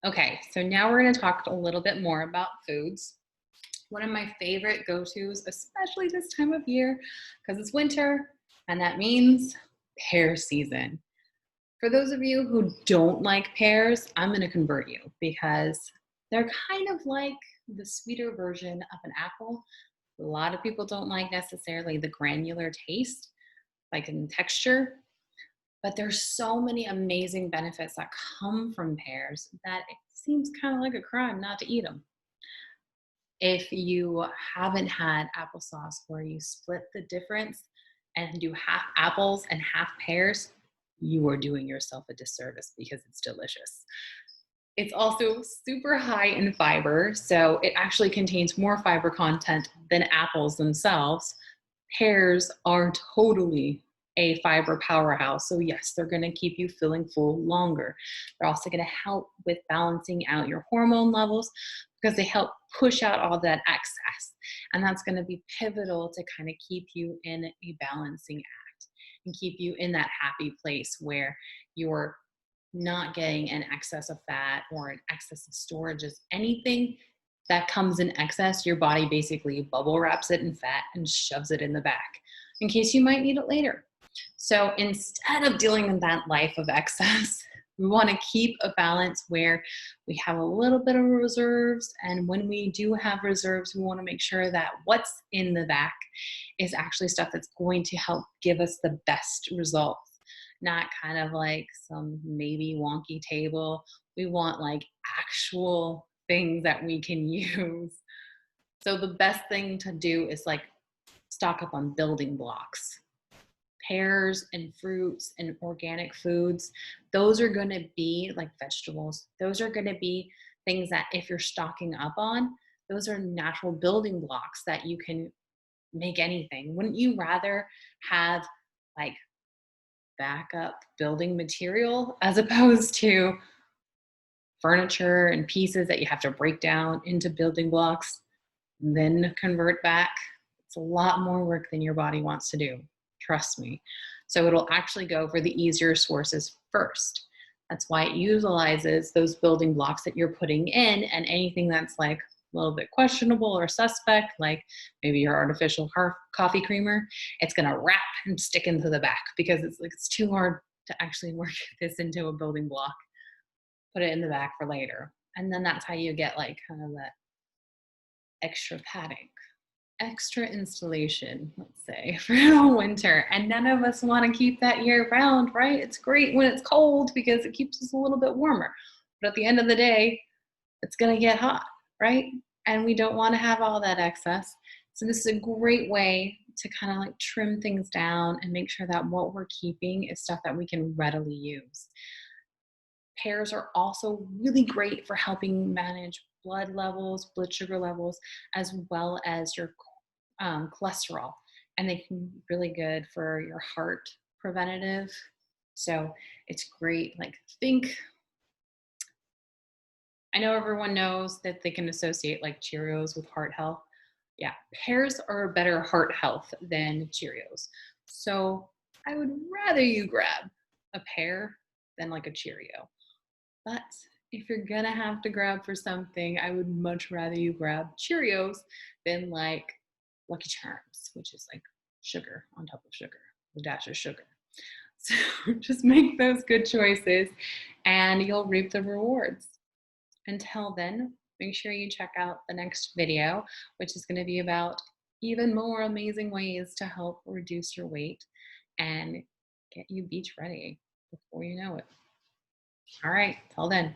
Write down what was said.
Okay, so now we're going to talk a little bit more about foods. One of my favorite go-tos, especially this time of year, because it's winter, and that means pear season. For those of you who don't like pears, I'm going to convert you because they're kind of like the sweeter version of an apple. A lot of people don't like necessarily the granular taste, like in texture, but there's so many amazing benefits that come from pears that it seems kind of like a crime not to eat them. If you haven't had applesauce where you split the difference and do half apples and half pears, you are doing yourself a disservice because it's delicious. It's also super high in fiber, so it actually contains more fiber content than apples themselves. Pears are totally a fiber powerhouse. So, yes, they're going to keep you feeling full longer. They're also going to help with balancing out your hormone levels because they help push out all that excess. And that's going to be pivotal to kind of keep you in a balancing act and keep you in that happy place where you're not getting an excess of fat or an excess of storage. Is anything that comes in excess, your body basically bubble wraps it in fat and shoves it in the back in case you might need it later. So instead of dealing in that life of excess, we want to keep a balance where we have a little bit of reserves. And when we do have reserves, we want to make sure that what's in the back is actually stuff that's going to help give us the best results, not kind of like some maybe wonky table. We want like actual things that we can use. So the best thing to do is like stock up on building blocks. Pears and fruits and organic foods, those are going to be like vegetables. Those are going to be things that if you're stocking up on, those are natural building blocks that you can make anything. Wouldn't you rather have like backup building material as opposed to furniture and pieces that you have to break down into building blocks, then convert back? It's a lot more work than your body wants to do. Trust me. So it'll actually go for the easier sources first. That's why it utilizes those building blocks that you're putting in, and anything that's like a little bit questionable or suspect, like maybe your artificial coffee creamer, it's going to wrap and stick into the back because it's too hard to actually work this into a building block. Put it in the back for later. And then that's how you get like kind of that extra padding, extra insulation, let's say, for the winter. And none of us want to keep that year round, right? It's great when it's cold because it keeps us a little bit warmer. But at the end of the day, it's going to get hot, right? And we don't want to have all that excess. So this is a great way to kind of like trim things down and make sure that what we're keeping is stuff that we can readily use. Pears are also really great for helping manage blood levels, blood sugar levels, as well as your cholesterol. And they can be really good for your heart preventative. So it's great. Like, think, I know everyone knows that they can associate like Cheerios with heart health. Yeah, pears are better heart health than Cheerios. So I would rather you grab a pear than like a Cheerio. But if you're gonna have to grab for something, I would much rather you grab Cheerios than like Lucky Charms, which is like sugar on top of sugar, a dash of sugar. So just make those good choices and you'll reap the rewards. Until then, make sure you check out the next video, which is going to be about even more amazing ways to help reduce your weight and get you beach ready before you know it. All right, till then.